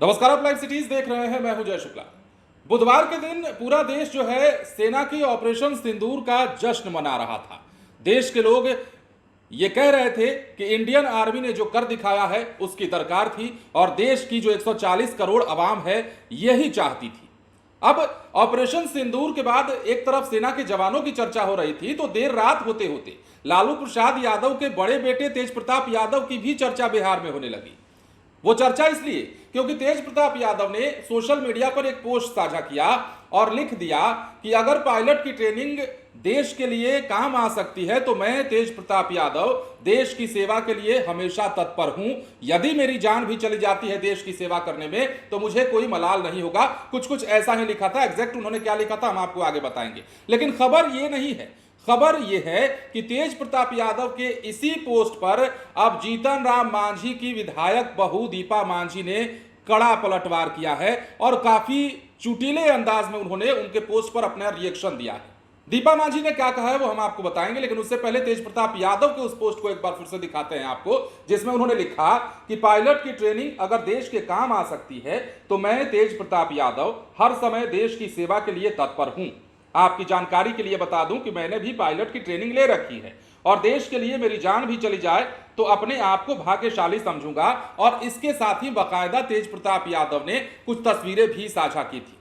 नमस्कार, आप live cities देख रहे हैं। मैं हूं जय शुक्ला। बुधवार के दिन पूरा देश जो है सेना की ऑपरेशन सिंदूर का जश्न मना रहा था। देश के लोग ये कह रहे थे कि इंडियन आर्मी ने जो कर दिखाया है उसकी दरकार थी और देश की जो 140 करोड़ आवाम है यही चाहती थी। अब ऑपरेशन सिंदूर के बाद एक तरफ सेना के जवानों की चर्चा हो रही थी तो देर रात होते होते लालू प्रसाद यादव के बड़े बेटे तेज प्रताप यादव की भी चर्चा बिहार में होने लगी। वो चर्चा इसलिए क्योंकि तेज प्रताप यादव ने सोशल मीडिया पर एक पोस्ट साझा किया और लिख दिया कि अगर पायलट की ट्रेनिंग देश के लिए काम आ सकती है तो मैं तेज प्रताप यादव देश की सेवा के लिए हमेशा तत्पर हूं। यदि मेरी जान भी चली जाती है देश की सेवा करने में तो मुझे कोई मलाल नहीं होगा। कुछ ऐसा ही लिखा था। एग्जैक्ट उन्होंने क्या लिखा था हम आपको आगे बताएंगे, लेकिन खबर ये नहीं है। खबर यह है कि तेज प्रताप यादव के इसी पोस्ट पर अब जीतन राम मांझी की विधायक बहू दीपा मांझी ने कड़ा पलटवार किया है और काफी चुटीले अंदाज में उन्होंने उनके पोस्ट पर अपना रिएक्शन दिया है। दीपा मांझी ने क्या कहा है वो हम आपको बताएंगे, लेकिन उससे पहले तेज प्रताप यादव के उस पोस्ट को एक बार फिर से दिखाते हैं आपको, जिसमें उन्होंने लिखा कि पायलट की ट्रेनिंग अगर देश के काम आ सकती है तो मैं तेज प्रताप यादव हर समय देश की सेवा के लिए तत्पर हूं। आपकी जानकारी के लिए बता दूं कि मैंने भी पायलट की ट्रेनिंग ले रखी है और देश के लिए मेरी जान भी चली जाए तो अपने आप को भाग्यशाली समझूंगा। और इसके साथ ही बाकायदा तेज प्रताप यादव ने कुछ तस्वीरें भी साझा की थी।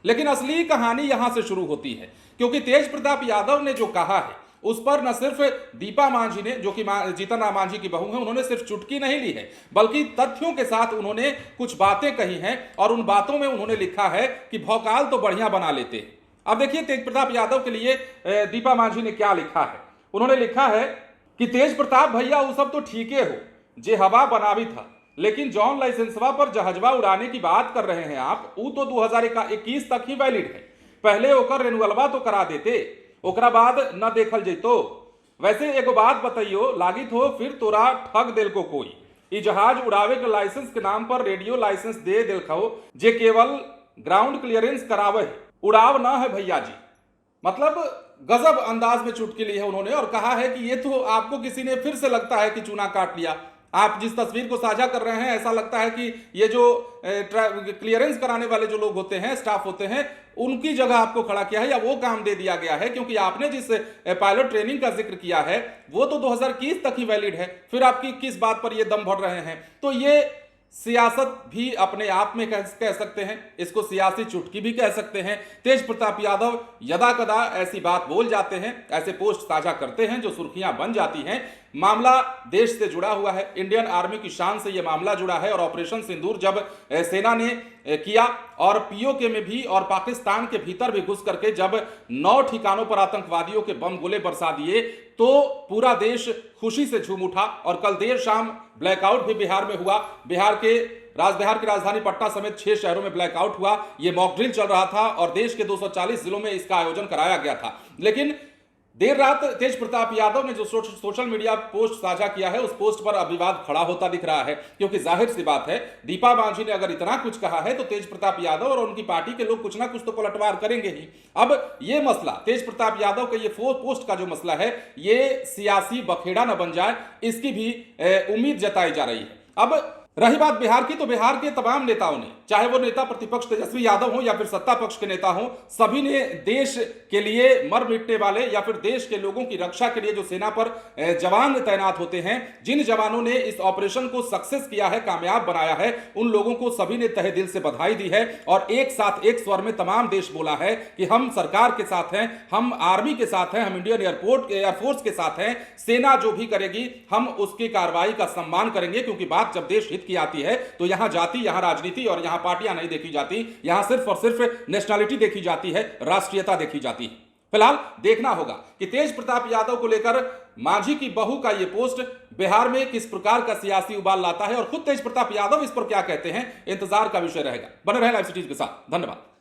लेकिन असली कहानी यहां से शुरू होती है, क्योंकि तेज प्रताप यादव ने जो कहा है उस पर न सिर्फ दीपा मांझी ने, जो कि जीतन राम मांझी की बहू है, उन्होंने सिर्फ चुटकी नहीं ली है बल्कि तथ्यों के साथ उन्होंने कुछ बातें कही हैं और उन बातों में उन्होंने लिखा है कि भौकाल तो बढ़िया बना लेते हैं। अब देखिए तेज प्रताप यादव के लिए दीपा मांझी ने क्या लिखा है। उन्होंने लिखा है कि तेज प्रताप भैया वो सब तो ठीके हो जे हवा बना भी था, लेकिन जॉन लाइसेंसवा पर जहाजवा उड़ाने की बात कर रहे हैं आप, वो तो 2021 तक ही वैलिड है। पहले ओकर रेनुअलवा तो करा देते, ओकरा बाद न देखल जैतो। वैसे एगो बात बताइयो, लागित हो फिर तोरा ठग दिल को कोई ई जहाज उड़ावे के लाइसेंस के नाम पर रेडियो लाइसेंस दे दिल खो जे केवल ग्राउंड क्लियरेंस करावे, उड़ाव ना है भैया जी। मतलब गजब अंदाज में चुटकी ली है उन्होंने और कहा है कि ये तो आपको किसी ने फिर से लगता है कि चूना काट लिया। आप जिस तस्वीर को साझा कर रहे हैं ऐसा लगता है कि ये जो क्लियरेंस कराने वाले जो लोग होते हैं, स्टाफ होते हैं, उनकी जगह आपको खड़ा किया है या वो काम दे दिया गया है, क्योंकि आपने जिस पायलट ट्रेनिंग का जिक्र किया है वो तो 2021 तक ही वैलिड है। फिर आपकी किस बात पर ये दम भर रहे हैं? तो ये सियासत भी अपने आप में कह सकते हैं, इसको सियासी चुटकी भी कह सकते हैं। तेज प्रताप यादव यदा कदा ऐसी बात बोल जाते हैं, ऐसे पोस्ट साझा करते हैं जो सुर्खियां बन जाती हैं। मामला देश से जुड़ा हुआ है, इंडियन आर्मी की शान से यह मामला जुड़ा है और ऑपरेशन सिंदूर जब सेना ने किया और पीओके में भी और पाकिस्तान के भीतर भी घुस करके जब 9 ठिकानों पर आतंकवादियों के बम गोले बरसा दिए तो पूरा देश खुशी से झूम उठा। और कल देर शाम ब्लैकआउट भी बिहार में हुआ। बिहार की राजधानी पटना समेत 6 शहरों में ब्लैकआउट हुआ। यह मॉक ड्रिल चल रहा था और देश के 240 जिलों में इसका आयोजन कराया गया था। लेकिन देर रात तेज प्रताप यादव ने जो सोशल मीडिया पोस्ट साझा किया है उस पोस्ट पर अब विवाद खड़ा होता दिख रहा है, क्योंकि जाहिर सी बात है दीपा मांझी ने अगर इतना कुछ कहा है तो तेज प्रताप यादव और उनकी पार्टी के लोग कुछ ना कुछ तो पलटवार करेंगे ही। अब ये मसला तेज प्रताप यादव के ये पोस्ट का जो मसला है ये सियासी बखेड़ा न बन जाए, इसकी भी उम्मीद जताई जा रही है। अब रही बात बिहार की, तो बिहार के तमाम नेताओं ने, चाहे वो नेता प्रतिपक्ष तेजस्वी यादव हो या फिर सत्ता पक्ष के नेता हो, सभी ने देश के लिए मर मिटने वाले या फिर देश के लोगों की रक्षा के लिए जो सेना पर जवान तैनात होते हैं, जिन जवानों ने इस ऑपरेशन को सक्सेस किया है, कामयाब बनाया है, उन लोगों को सभी ने तहे दिल से बधाई दी है और एक साथ एक स्वर में तमाम देश बोला है कि हम सरकार के साथ हैं, हम आर्मी के साथ हैं, हम इंडियन एयरफोर्स के साथ हैं। सेना जो भी करेगी हम उसकी कार्रवाई का सम्मान करेंगे, क्योंकि बात जब देश की आती है तो यहां जाति, यहां राजनीति और यहां पार्टियां नहीं देखी जाती, यहां सिर्फ और सिर्फ नेशनलिटी देखी जाती है, राष्ट्रीयता देखी जाती है। फिलहाल देखना होगा कि तेज प्रताप यादव को लेकर मांझी की बहू का यह पोस्ट बिहार में किस प्रकार का सियासी उबाल लाता है और खुद तेज प्रताप यादव इस पर क्या कहते हैं, इंतजार का विषय रहेगा। बने रहें लाइव सिटीज के साथ। धन्यवाद।